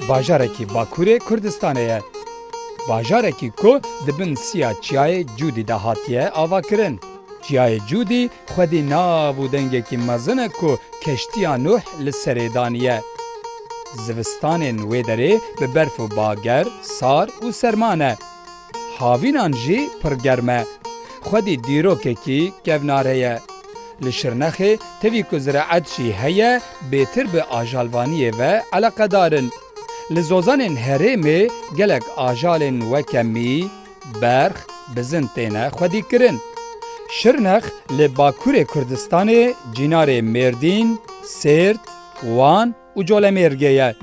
bajarekî Bakurê Kurdistanê ye. Bajarekî ku dibin siya çiyayê Cûdî de hatiye avakirin. Çiyayê Cûdî xwedî nav û dengekî mezin e ku keştiya Nuh li serê daniye. Zivistanên wê derê bi berf û bager, sar û serman e. Havînan jî pir germ e. Xwedî dîrokekî kevnare ye. Li Şirnexê tevî ku ziraet jî heye bêtir bi ajalvaniyê ve eleqedarin. Li Zozanên Herêmê gelek ajalên weke mî, berx, bizin têne xwedîkirin. Şirnex li Bakurê Kurdistanê cînarê Mêrdîn, Sêrt, Wan û Colemêrgê ye.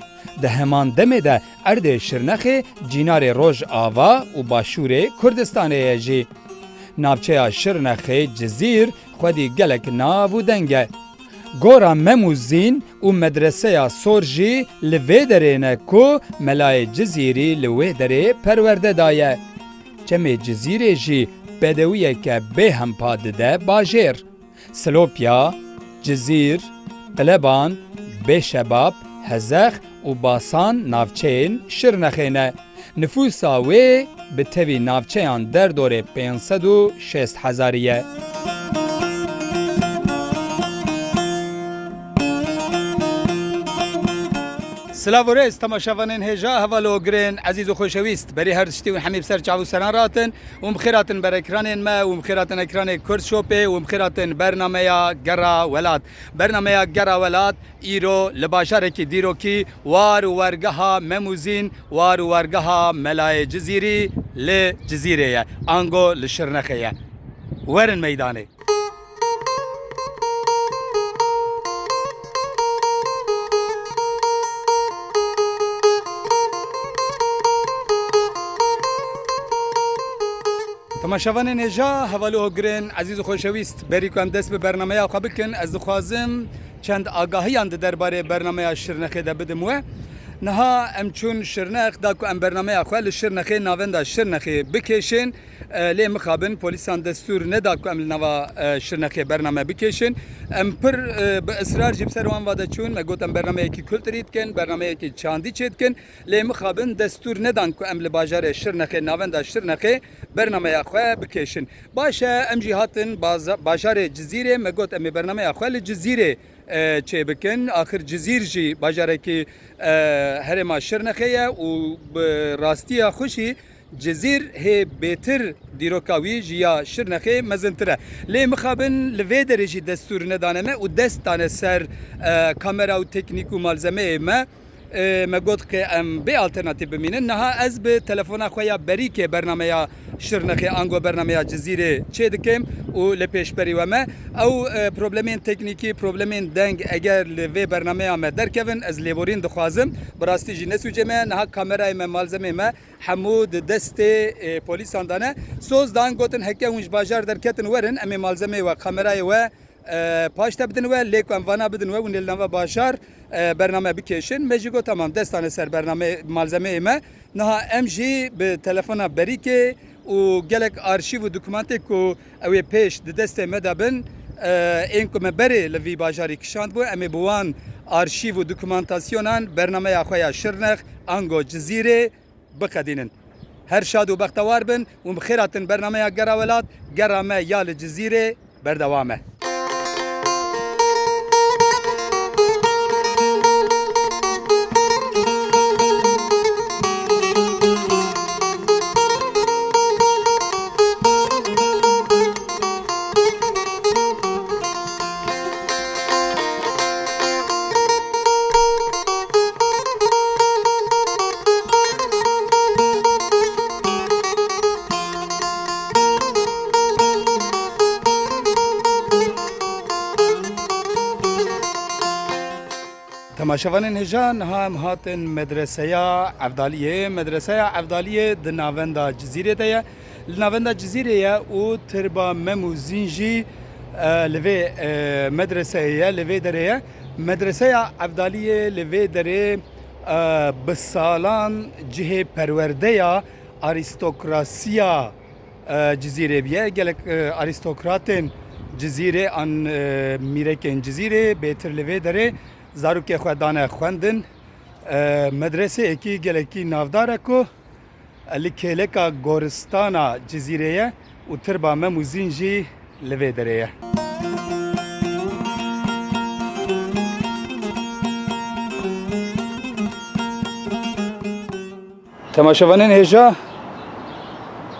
Di heman demê de erdê Şirnexê cînarê Rojava û Başûrê Kurdistanê ye jî. Navçeya Şirnexê Cizîr xwedî gelek nav û deng e. Gora Memûzîn û medreseya Sor jî li vê derê ne ku melayê Cizîrî li wê derê perwerde daye. Çemê Cizîrê jî bedewiyeke bêhempa dide bajêr. Silopya, Cizîr, Qeleban, Bêşebab, Hezex û Basan navçeyên Şirnexê ne. Nüfusa wê bi tevî navçeyan derdorê 560,000 ye. Slavores temaşavanên hêja hevalogirên ezîz û xoşewîst berî her tiştî û hemî ser çav û seran ratin û mixêratin ber ekranên me û mixêratin ekranê Kurd Shopê û mixêratin bernameya Gera Welat. Bernameya Gera Welat îro li bajarekî dîrokî war û wergeha Memûzîn war û wergeha Melayê Cizîrî li Cizîrê ye. Ango li Şirnexê ye. Werin meydanê. تماشاوانên hêja hevalogirên ezîz û xoşewîst berî ku em dest bi bernameya xwe bikin ez dixwazim çend agahiyan di derbarê bernameya Şirnexê de bidim we. Niha em çûn Şirnex da ku em bernameya xwe li Şirnexê navenda Şirnexê bikêşin lê mixabin polîsan destûr neda ku em li nava Şirnexê bername bikêşin. Em pir bi israr jî bi ser wan vade çûn me got em bernameyekî kulturî dikin bernameyekî çandî çê dikin lê mixabin destûr nedan ku em li bajarê Şirnexê navenda Şirnexê bernameya xwe bikêşin. Baş e em jî hatin bajarê Cizîrê me got em ê bernameya xwe li Cizîrê çê bikin. Axir Cizîr jî bajarekî herêma Şirnexê ye û bi rastiya xwişî Cizîr hê bêtir dîroka wî jiya Şirnexê mezintir e. Lê mixabin li vê derê jî destûr nedane me û dest dane ser kamera û teknîk û malzemeyê me. Me got ki em bê alternatîv bimînin. Niha ez bi telefona xwe ya berîkê bernameya Şirnexê ango bernameya Cizîrê çê dikim û li pêşberî we me ew problemên teknîkî problemên deng eger li vê bernameya me derkevin ez lêborîn dixwazim bi rastî jî nesûcê me niha kamerayê me malzemê me hemû di destê polîsan dane soz dan gotin heke hûn ji bajar derketin werin em ê malzemê we kamerayê we paş te bidin we lê ku em vana bidin we hûn ê li nava bajar bername bikêşin me jî got tamam destane ser bername malzemeyê me niha em jî bi telefona berîkê û gelek arşîv û dokümantê ku ew ê pêş di destê me de bin ên ku me berê li vî bajarî kişand bû em ê bi wan arşîv û dokümantasyonan bernameya xwe ya Şirnex ango Cizîrê biqedînin. Her şad û bextewar bin û bi xêratin bernameya Gera Welat gera me ya li Cizîrê berdewam e. Temaşavanên hêja niha em hatin medreseya Evdaliyê. Medreseya Evdaliyê di navenda Cizîrê de ye. Li navenda Cizîrê ye û tirba Memûzîn jî li vê medreseyê ye, li vê derê ye. Medreseya Evdaliyê li vê derê bi salan cihê perwerdeya arîstokrasiya Cizîrê biye. Gelek arîstokratên Cizîrê an mîrekên Cizîrê bêtir li vê derê zarokê xwe dane xwendin مدرسه اکی گلکی نافداره کو الی کلکا گورستانا جزیره و تربا مموزین جی لوی دره تماشاوانین هجا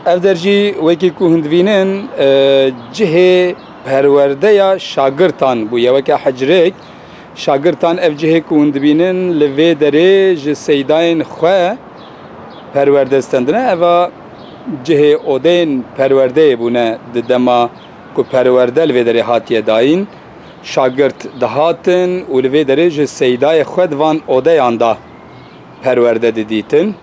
اف درجی وکی کو هندوینن جهه پرورده یا شاگرتان بو یا وکی حجرک شاگرتان اف جهه کو هندوینن لوی دره ج سیداین خواه پرورده استندنه اوا جهه اودین پرورده بونه دما کو پرورده لوی دره هاتیه داین شاگرت دهاتن و لوی دره ج سیدای خود وان اوده یاندا پرورده دیتن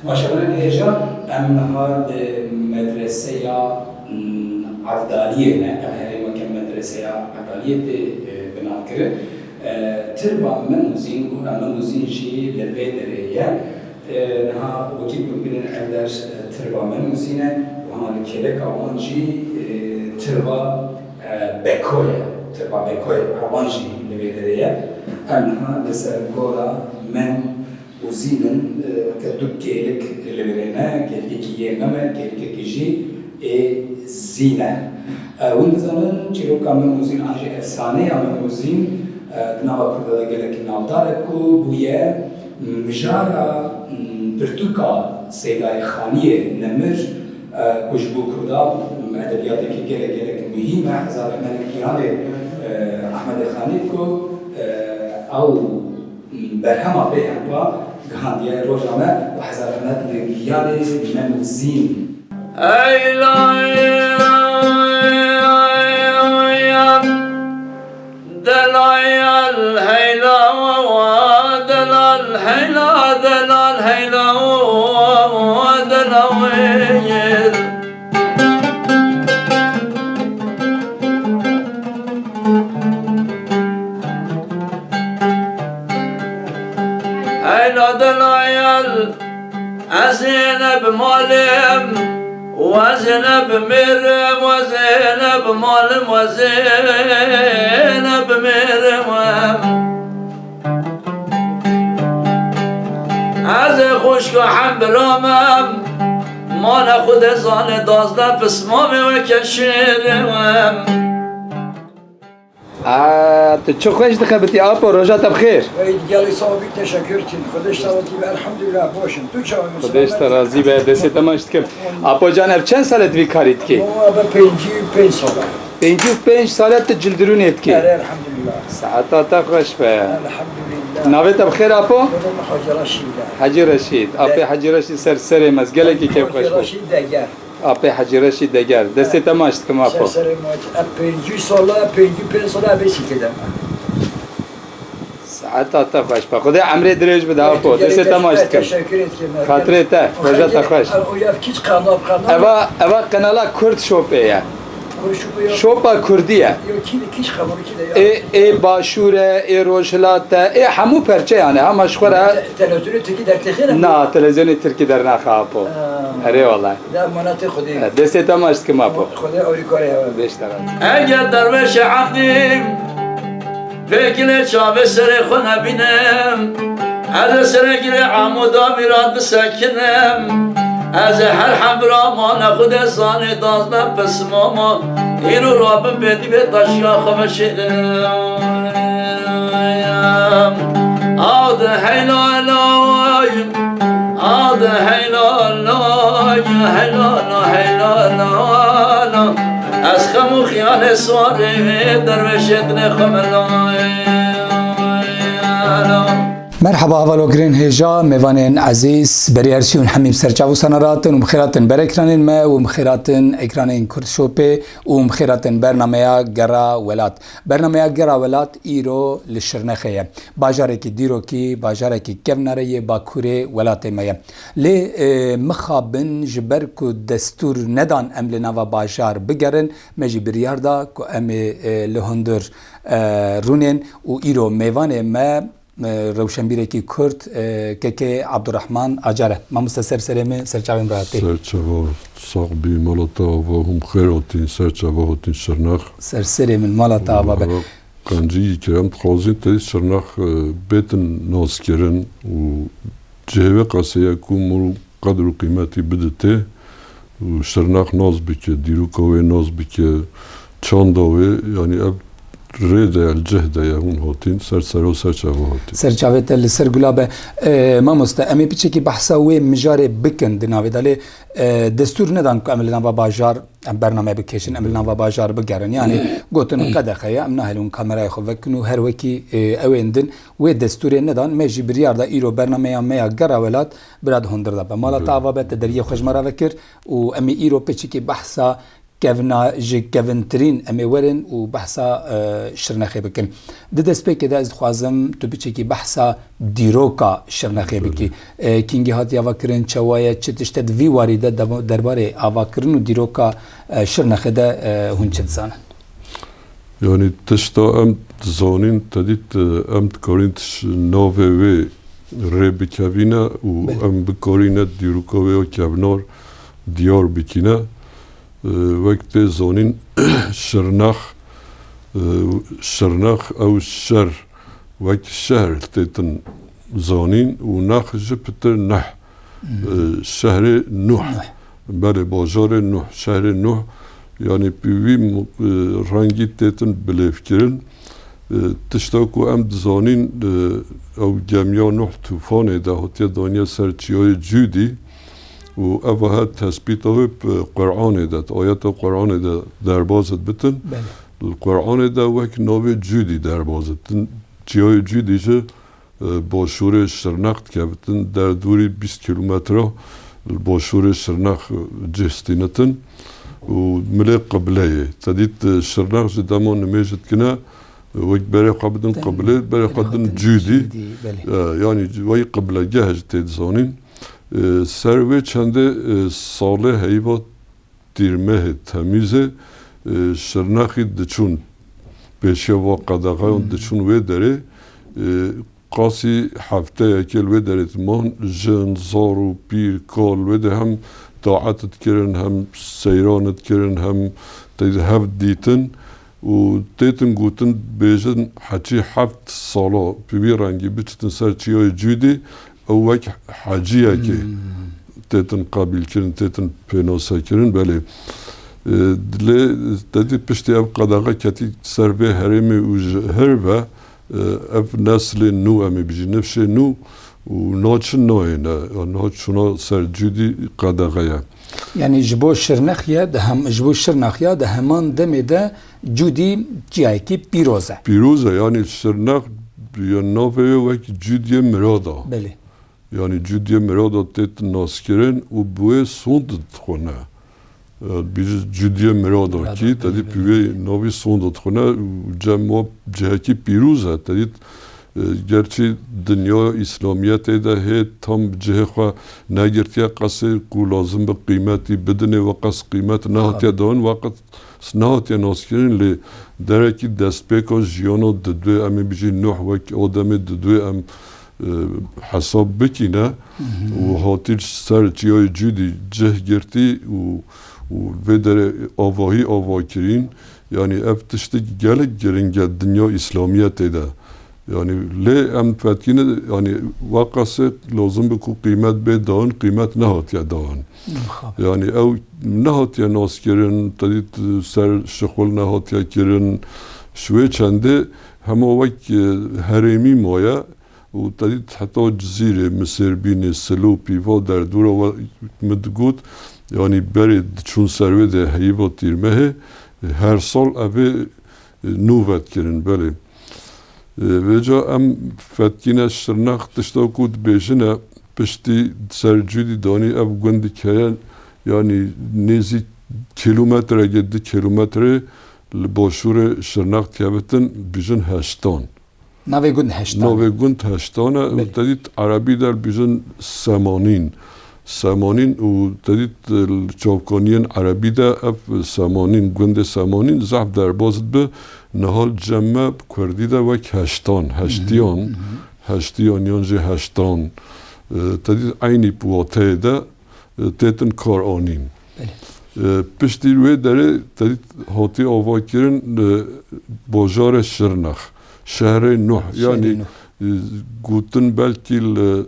ماشاءالله هجا ام نهار مدرسه یا عبدالیه نه ام هریم که مدرسه یا عبدالیه بنا کرد تربا منوزین و ام منوزین جی لبی دریه نها وکی ببینن اندر تربا منوزینه و همان کلک آوان جی تربا بکویه تربا بکویه آوان جی لبی دریه ام نها لسر گورا من وزينن كدوك كيلك لبرنا كيلك يمما كيلك كيجي زينة والنظام جيرو كامل وزين عاجي أفسانة عمل وزين نوا كذا قالك ناوداركو بويا مجارا برتوكا سيداي خانية نمر كوجبو كردا أدبياتك قالك مهمة حزار أحمد كيراني أحمد خانيكو أو برهما بيهما غانديا روجاما وحزارنا لغيالي منوزين ايلا دلال هيلا دلال هيلا دلال هيلا دلال دلال زينب مالم وزينب مرم وزينب مالم وزينب مرم از خوشک هم برامم ما نخود زان دازده پسمامه و کشیرم تو خوش دخبتی آپا روژات بخیر گلی صاحبی تشکر کن خودش تراضی به الحمدلله باشن تو چه خودش تراضی به دست تماشت کن آپا جان اب چند سالت وی کارید کی؟ ما به 55 ساله 55 سالت جلدرونیت کی؟ الحمدلله ساعتات خوش به الحمدلله ناویت بخیر آپا؟ حاج رشید حاجی رشید آپا حاجی رشید سر مزگله کی کیف خوش حاج رشید دگر آپا حاجی رشید دگر دست تماشت کن آپا سر ما 50 ساله 55 ساله بیسی کدم ساعتات خوش به خدا عمر درج بده آپا دست تماشت کن خاطرت روژات خوش او یف کیچ قناب اوا قنالا کرد شوپه شوپا کردیه کیش خبر کیه ای باشوره ای روشلاته ای همو پرچه یعنی هم مشخوره تلویزیون ترکی در تخیره نه تلویزیون ترکی در نخواه آپا اره والله در مناطق خودی دست تماشت کن آپا خدا اوریکاره بیشتر اگر درویش عقدیم فکر چاوه سر خونه بینم از سر گیر عمودا میراد بسکنم از هر حمرا ما نخود زان دازنم پس ماما اینو رابم بدی به تشیا خمشم آد هیلالای آد هیلالای هیلالای از خم و خیال سواره درویشت نخملای مرحبا هفالوگرین هجا میوانین عزیز بری ارسیون حمیم سرچاو سنراتن و مخیراتن بر اکرانین ما و مخیراتن اکرانین کرشوپه و مخیراتن برنامه گرا ولات برنامه گرا ولات ایرو لشرنخه باجاره کی دیرو کی باجاره کی کونره باکوره ولات مایا لی مخابن جبر کو دستور ندان املنا و باجار بگرن مجی بریاردا کو ام لهندر رونین و ایرو میوانه ما روشنبیرکی کرد که عبدالرحمن آجره ما مستسر سرمه سرچاویم راتی سرچاو صاحبی مالتا و هم خیراتین سرچاو هاتین شرنخ سرسری من مالتا و به قنجی کرم خوازین تایی شرنخ بیتن ناز کرن و جهوه قاسیه کو مرو قدر و قیمتی بدته و شرنخ ناز بکه دیروکاوه ناز بکه چانداوه یعنی اب ريدا الجهد يا هون هاتين سر هاتين سرچاوه تل سر گلابه ما مستا امی پیچه کی بحثا و مجاره بکن دناوی داله دستور ندان که عملنا و باجار برنامه بکشن عملنا و باجار بگرن یعنی گوتن قد خیا امنا هلون کامرای خو وکنو هر وکی اویندن و دستور ندان مجی بریار دا ایرو برنامه میا گرا ولات براد هندر دا مالا تعوابه تدریه خوشمرا وکر و امی ایرو پیچه کی بحثا كيفنا جي كيفنترين امي ورن وبحثا شرنخي بكن ددس بك دا از خوازم تو بيچي بحثا ديروكا شرنخي بكي كينجي هات يافكرن چوايا چتشتد في واريده درباره افكرن ديروكا شرنخي دا هون چتزان يعني تشتا ام زونين تديت ام كورنت نوفي وي ريبيكافينا و ام بكورينا ديروكا وي كابنور ديار بكينا وقت زونين شرنخ او الشر وقت الشهر تيتن زونين ونخ جبتر نح شهر نوح بله باجار نوح شهر نوح يعني بيوي رنگي تيتن بلفكرن تشتاكو ام زونين او جميع نوح توفانه ده هتيا دانيا سرچيوه جودي و اوها تثبیته قرآن داد آیات قرآن دا در بازد بتن القرآن دا وک نوع جودی در بازد جای جودی چه باشور شرنخت که بتن در دوری 20 کیلومتر باشور شرنخ جستینتن و ملی قبله تدید شرنخ جدامان نمیجد کنه وک برای قبدن قبله برای قبدن جودی یعنی وی قبله جهج تید زانین سروی چنده ساله هیوا دیرمه تمیزه شرنخی دچون پیشیا و قدقای دچون وی داره قاسی هفته اکل وی داره تمان جن زار و پیر کال وی ده هم طاعتت کرن هم سیرانت کرن هم تید هفت دیتن و تیتن گوتن بیجن حچی هفت سالا پیوی رنگی بچتن سر چیای جودی او وک حاجیه که تیتن قابل کرن تیتن پیناسا کرن بله دلی دادی پشتی اب قداغا کتی سربه هرمی و هر و اب نسل نو امی بجی نفش نو و ناچن نوه نه ناچونا سر جودی قداغا يعني جبو شرنخيا ده هم جبو شرنخيا ده همان دم ده جودي جايكي بيروزا يعني شرنخ نوه وک جودی مرادا بله yani cüdiye merada tet naskiren u buye sond txona bir cüdiye merada ki tadi püve novi sond txona cemo cehaki piruza tadi gerçi dünya İslamiyet de he tam cehha nagirtiya qasir ku lazım bir kıymeti bedene ve qas kıymet nahtiya don vaqt snahtiya naskiren le dereki despeko jiyano de ame biji nuh ve odame de am حساب بکینه و هاتیل سر چیای جودی جه گرتی و در آواهی کرین یعنی افتشتی گلک گرنگ دنیا اسلامیت ده یعنی لی ام فتکینه یعنی واقعا لازم بکو قیمت بدان قیمت نهاتیا دان یعنی او نهاتیا ناس کرن تدید سر شغل نهاتیا کرن شوی چنده همه وقت هرمی مایا و تدید حتی جزیره مصر بین سلوپی و در دور و مدگود یعنی برید چون سروه ده هیوا تیرمه هر سال اوه نووت کرن بله Veca em fetkine şırnak tişta ku dibêjine piştî sercûdî danî ev gundik heye yani nêzî kilometre 2 kilometre li başûrê şırnak diyabetin bijin heştan. Navê gund heştan. Navê gund heştan e tedît Arabî der bijin semanîn. Semanîn û tedît çavkaniyên Arabî de ev semanîn gundê semanîn zehf derbas dibe nihal cemme Kurdî de wek heştan, heştiyan yan jî heştan. Tedît aynî puwateyê de têtin kar anîn. Piştî wê derê tedît hatî avakirin bajarê Şirnex, şehrê Nuh yani gotin belkî li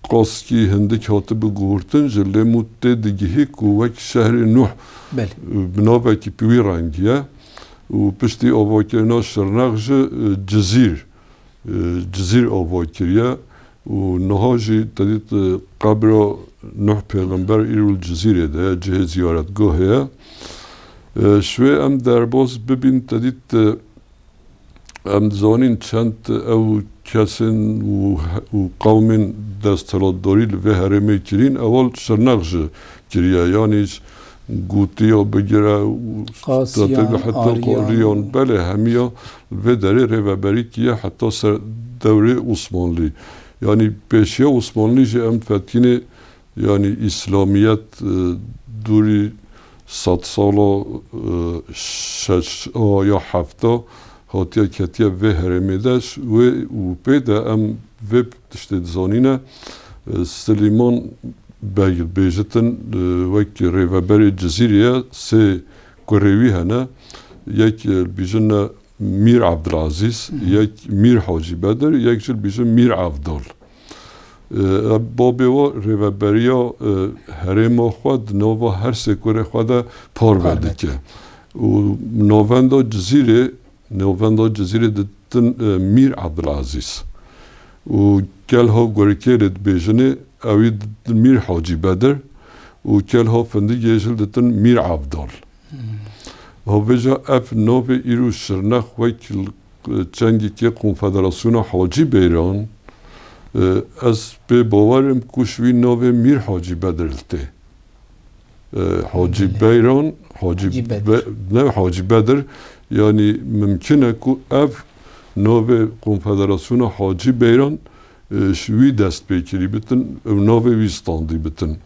qaskî hindik hatibû guhurtin ji lêmû tê digihî ku wek şehrê Nuh bi navekî pîwî rengî ye û piştî avakirina Şirnex ji Cizîr avakiriye û niha jî tedît qebra Nuh pêxember îrol Cizîrê de ye cihê ziyaretgah heye. Şwê em derbas bibîn tedît em zanîn çend ew kesên û qewmên desthilatdarî li vê herêmê kirîn ewal Şirnex jî kiriye yanî gotiya bigire û heta Qariyan belê hemiya vê derê rêveberî kiye heta ser devrê Osmanlî. Yani pêşiya Osmanlî jî em fetkînê yani İslamiyet dûrî 100 sala 6 ya 7 hatiye ketiye vê herêmê de wê û pê de em vê tiştê dizanîne Silêman Bey bêjitin wek rêveberê Cizîrê sê kurêwî hene yek bîjin Mir Abdulaziz, yek Mir Hacı Bedir, yek jî bîjin Mir Avdal. Babê wa rêveberiya herêma xwe di nava her sê kurê xwe de parve dike. û navenda Cizîrê ditin Mir Abdulaziz. û kelha gurikêrê dibêjinê ew ditin Mir Hacı Bedir û kelha findigê jî ditin Mir Avdal. Havêja ev navê îro Şirnex wek çengekî Konfederasyona Hacı Beyran ez pê bawerim ku ji wî navê Mir Hacı Bedir tê. Hacı Beyran, ne Hacı Bedir yani mümkün e ku ev navê Konfederasyona Hacı Beyran ji wî dest pê kirî bitin ew navê wî standî bitin.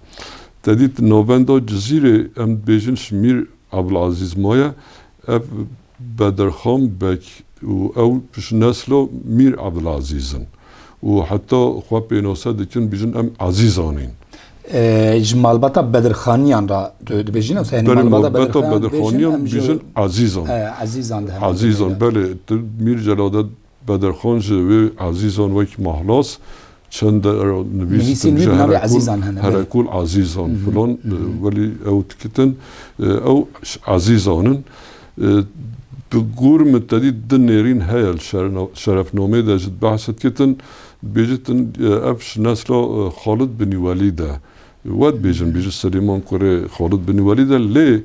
Tedît navenda Cizîrê em dibêjin ji Mir Abdulaziz maye ev Bedirxan Bek û ew ji nesla Mir Abdulazîzin û heta xwe pênase dikin bîjin em azîzanîn. Ji malbata Bedirxaniyan ra dibêjin malbata Bedirxaniyan bîjin azîzan. Azîzan de Azîzan belê Mir Celadet Bedirxan ji wê azîzan wek mahlas çend nivîstin ji herekûl azîzan filan welî ew dikitin ew azîzanin bi gûr mitedî di nêrîn heye şerefnamê de ji behset kitin bêjitin ev ji nesla Xalid Bin Welî de wed bêjin bêjin Silêman kurê Xalid Bin Welî de lê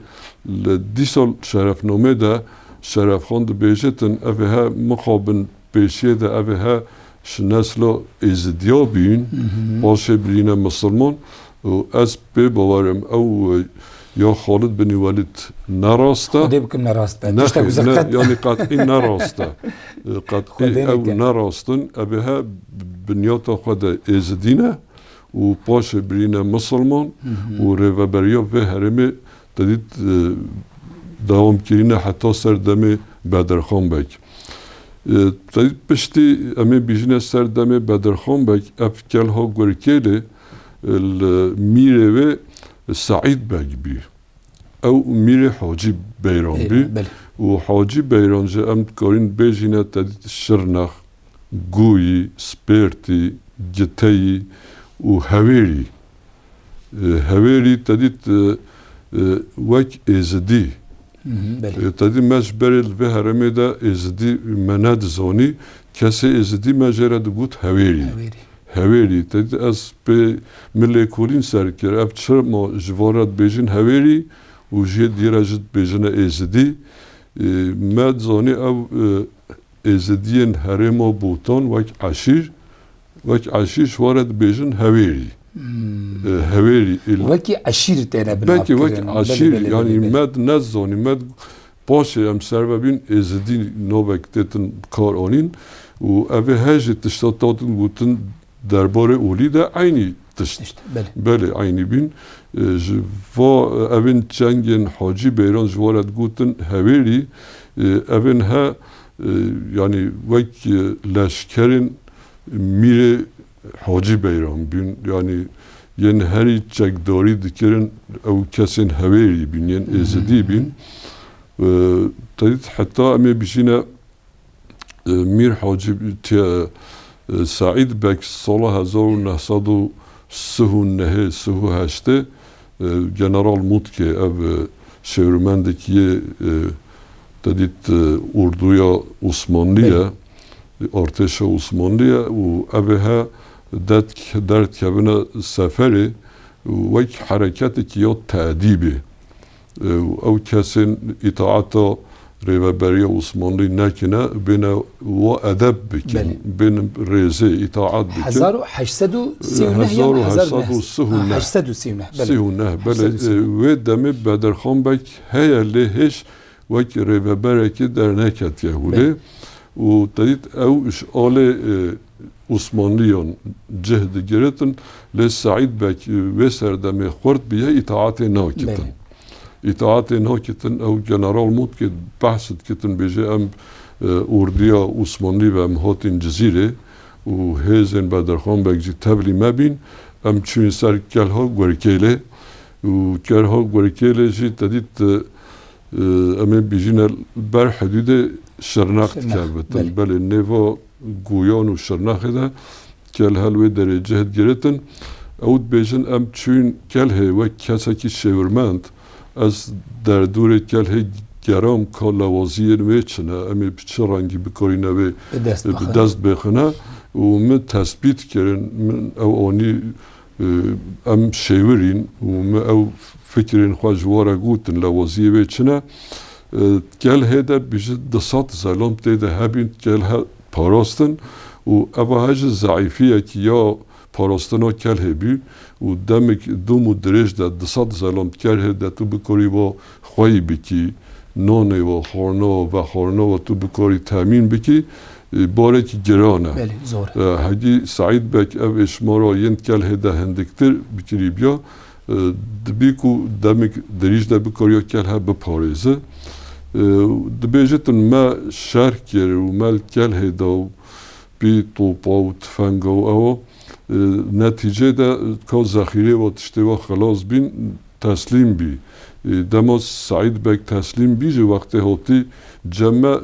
li dîsal şerefnamê de Şerefxan dibêjitin ev ê he mixabin pêşiyê de ev ê he ji nesla êzidiya bîn paşê birîne Misilman û ez pê bawerim ew ya Xalid Bin Welîd nerast e yani qetî nerast e qetî ew nerastin ev ê he binyata xwe de êzidîne û paşê birîne Misilman û rêveberiya vê herêmê tedît dewam kirîne heta ser demê Bedirxan Bek. Tedît piştî em ê bîjine ser demê Bedirxan Bek ev kelha gurikêlê li mîrê wê Saîd Bek bî. Ew mîrê Hacı Beyran bî û Hacı Beyran jî em dikarîn bêjîne tedît Şirnex, Gûyî, Spêrtî, Giteyî û Hewêrî. Hewêrî tedît wek êzidî. Tedî me ji berê li vê herêmê de êzidî me nedizanî kesê êzidî me jê re digot Hewêrî. Hewêrî tedît ez pê milê kulîn serkir ev çima ji vara dibêjin Hewêrî û jê dîre jî dibêjine êzidî me dizanî ew ازدین هرم و بوتان وک عشیر شوارد بیجن هویری هویری وکی عشیر تنه belki vak aşir yani med nezoni med paşe em serbebin ezdi novek detin kar onin u eve hece tiştatın gutun derbare uli de aynı tişt böyle aynı bin va evin çengin hacı beyran jvaret gutun heveri evin ha yani vek leşkerin mire hacı beyran bin yani yen heri çekdari dikirin ev kesin heveri bin yen ezdi bin tadit hatta ame bişine mir hacı Said Bek sola 1938 General Mutke ev şevrmendeki tadit Urduya Osmanlıya Arteşa Osmanlıya u evha dert kevine seferi ve hareketi yo tadibi o kesin itaata revberiye Osmanlı nekine bine ve edeb bikin benim reze itaat bikin 1839 böyle ve demi Bedirhan Bek heyerli hiç ve revbereki dernek yehuli و تدید او اشعال عثمانیان جهد گرتن لی سعید بک و سردمی خورد بیه اطاعت ناکتن اطاعت ناکتن او جنرال مود که بحثت کتن بیجه ام اردیا عثمانی و ام هاتین جزیره و هیزن بدرخان بک جی تبلی مبین ام چون سر کلها گورکیله و کلها گورکیله جی تدید امی بیجین بر حدود شرناخت کردن بله نوا گویان و شرناخت ده کل هلوی درجه گرتن اود بیشن ام چون کل هی و کسی که شورمند از در دور کل هی گرام کال لوازیه نمیچنه امی چه رنگی بکارینه و دست بخنه و من تثبیت کردن من او آنی ام شورین و من او فکرین خواه جواره گوتن لوازیه بیچنه gel heder bizi dısat zalim tede hebin gel parastın u evahacı zayıfiye ki ya parastına gel hebi u demek dumu derece de dısat zalim gel heder tu bikori va xoyi biki nane va xorna va tu bikori tamin biki bore ki gerane hadi Said Bek ev eşmara yen gel heder hendiktir bikiri biya دبیکو دمیک دریج دبیکاری کل ها بپاریزه دبیجتن ما شرک کره و مال کل هدا و بی توپا و تفنگا و او نتیجه ده که ذخیره و تشته و خلاص بین تسلیم بی دما سعید بک تسلیم بیجه وقتی هاتی جمع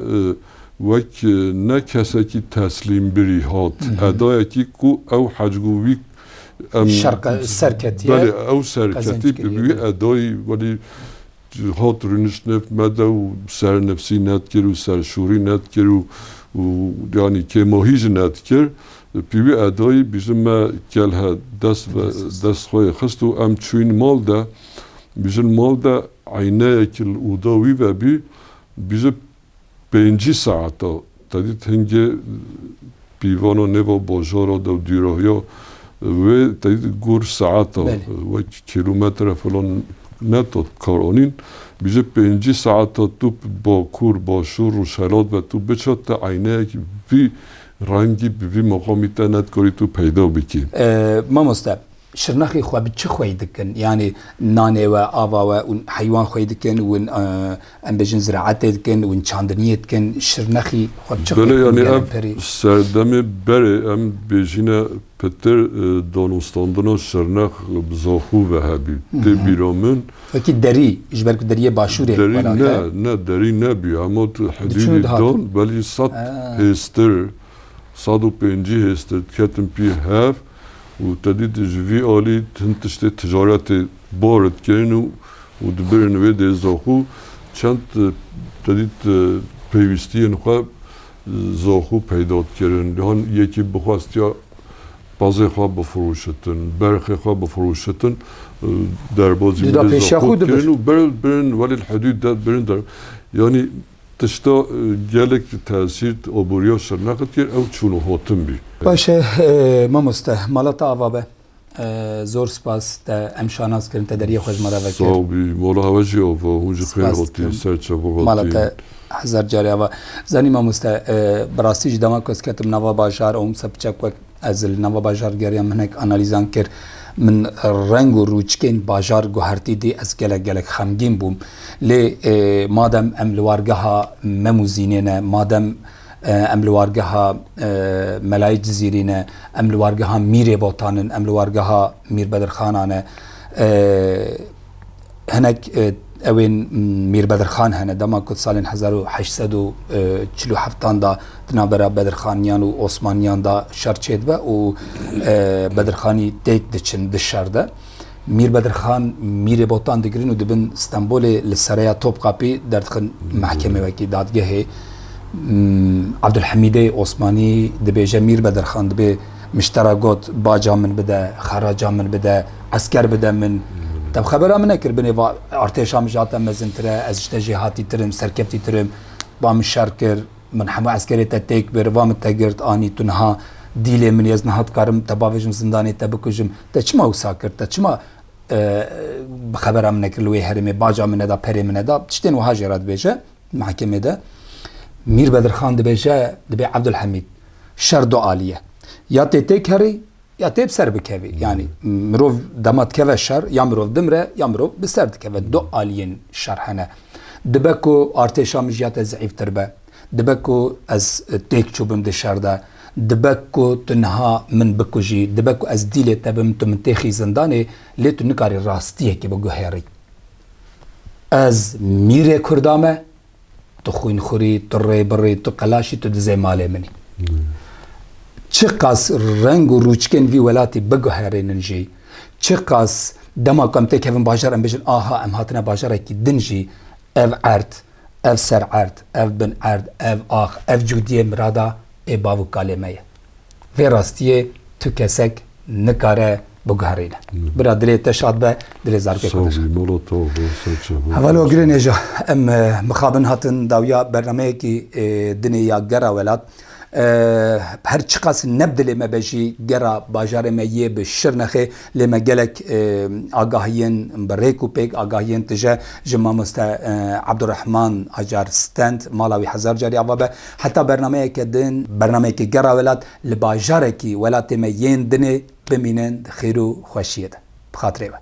وک نه کسی که تسلیم بری هات ادای کی کو او حجگوی شرق سرکتی بله او سرکتی بی ادای ولی هات رنش نفت مده و سر نفسی ند کرد و سر شوری ند کرد و یعنی که ماهیج ند کرد بی ادای بیشتر ما کل ها دست خواه خست و ام چوین مال ده بیشتر مال ده عینه کل اوداوی و بیشتر 5 ساعتا تدید هنگه بیوانا نوا باجارا دو دیراهیا ve gur saata ve kilometre falan netot karonin bize 5 saata tu bakur başur و شلات و تو بچات عینه وی رنگی وی مقامی تنت کاری تو پیدا بکی ماموستا شرناخي خو بتش خوي دكن يعني ناني و ابا و حيوان خوي دكن و ام بجن زراعت دكن و چاندنيه دكن شرناخي خو بتش خوي يعني اب سردمي بري ام بجينا پتر دانستاندنا شرناخ بزاخو و هبي دي بيرامن اكيد دري اجبرك دريه باشوري دري نه دري نه بي اما حدود دان بلي صد هستر 150 هستر كتم بي هاف و تدید جوی آلی تنتشته تجارت بارد کرن و دبرن و زاخو چند تدید پیوستی نخواه زاخو پیداد کرن هن یکی بخواست یا بازه خواه بفروشتن برخ خواه بفروشتن در بازی زاخو کرن و برن ولی الحدود داد برن در یعنی تشتا گلک تاثیر آبوریا سرنخت کرد او چونو هاتم بی باشه مامسته مالتا آوابه زور سپاس تا امشاناز کردن تا دریه خوش مرا وکر صاحبی مولا هواجی آوا اونجا خیلی هاتی سرچه با مالتا هزار جاری آوا زنی مامسته براستی جداما کس کتم نوا باشار اوم سبچک وک از نوا باشار گریم منک انالیزان کرد من رنگ و روچکین باجار گوهرتی دی از گلک خمگین بوم لی مادم املوارگه ها مموزینه مادم املوارگه ها ملای جزیرینه املوارگه ها میره بوتانن املوارگه ها میر بدرخانانه هنک اوین میر بدرخان هنه دما کد سال 1847 دا تنابرا بدرخانیان و عثمانیان دا شرچید و بدرخانی تیک دچن دشارده میر بدرخان میر بوتان دگرین و دبن استانبول لسریا توبقاپی دردخن محکمه وکی دادگه عبدالحمید عثمانی دبیجه میر بدرخان دبی مشترکات باجا من بده خراجا من بده عسكر بده من طب خبره من نکر بنی و ارتش هم جات مزن تره از جهاتی ترم سرکبتی ترم با من شرکر من همه عسکری تک بر و من تگرد آنی تنها دیل من از نهاد کارم تباوجم زندانی تبکجم تچما وساکر تچما خبره من نکر لوی هرمی باجا من دا پری من دا تشتین و هاجرات بیجه محکمه ده میر بدرخان دبیجه دبی عبدالحمید شرط عالیه یا تک هری یا تیب سر بکوی یعنی مروف دمات کوه شر یا مروف دمره یا مروف بسر دکوه دو آلین شرحنه دبکو ارتشا مجیات ضعیف تربه دبکو از تیک چوبم دشار ده دبکو تنها من بکوجی دبکو از دیل تبم تو من تیخی زندانه لیتو نکاری راستیه که بگو هیری از میره کردامه تو خوین خوری تو ری بری تو قلاشی تو دزه ماله منی چه قاس رنگ و روچکن وی ولاتی بگوهرینن جی چه قاس دما کم تک هفن باجر ام بجن آها ام هاتنا باجر کی دنجی اف عرد اف سر عرد اف بن عرد اف آخ اف جودیه مرادا ای باو کالمه وی راستیه تو کسک نکاره بگوهرینه برا دلی تشاد به دلی زارکه کدش حوالو گرین ایجا ام مخابن هاتن داویا برنامه کی دنیا گرا ولات هر چقاس نبدل ما بجي جرا باجار ما يب شرنخه لما جلك آگاهين بريكو بيك آگاهين تجا جمع مستا عبد الرحمن اجار ستاند مالاوي هزار جاري عوابه حتى برنامه كدن برنامه كي جرا ولات لباجار كي ولات ما ين دني بمينن خيرو خوشيه بخاطره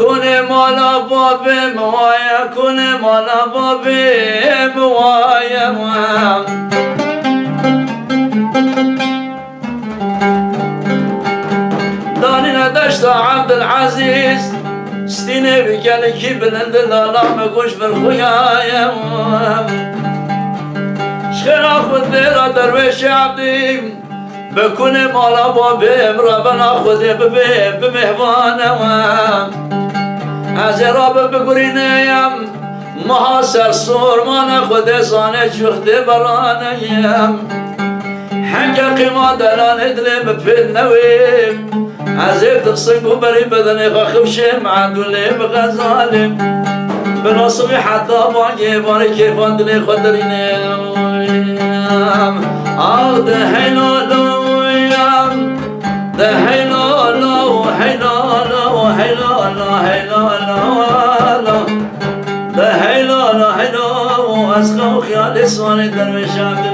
كوني مالا بابي موايا كوني مالا بابي موايا دانينا دشت عبد العزيز ستيني بكالكي بلند لالا مقوش بالخيايا شخير اخذ ديرا درويش عبدي بكوني مالا بابي مرابنا خذي بمهوانا از راب بگرینیم محاصر سورمان خود زانه جخت برانیم حنگ قیما دلان دلیم پید نویم از تقصیب و بری بدنی خخبشیم عدولیم غزالیم بناصبی حتی بانگی بانی کیفان دلی خود درینیم آه ده هیلالویم ده هیلالو هیلالو هیلالو هیلالو ده هیلالو هیلالو از خو خیال سوانی درویش عبد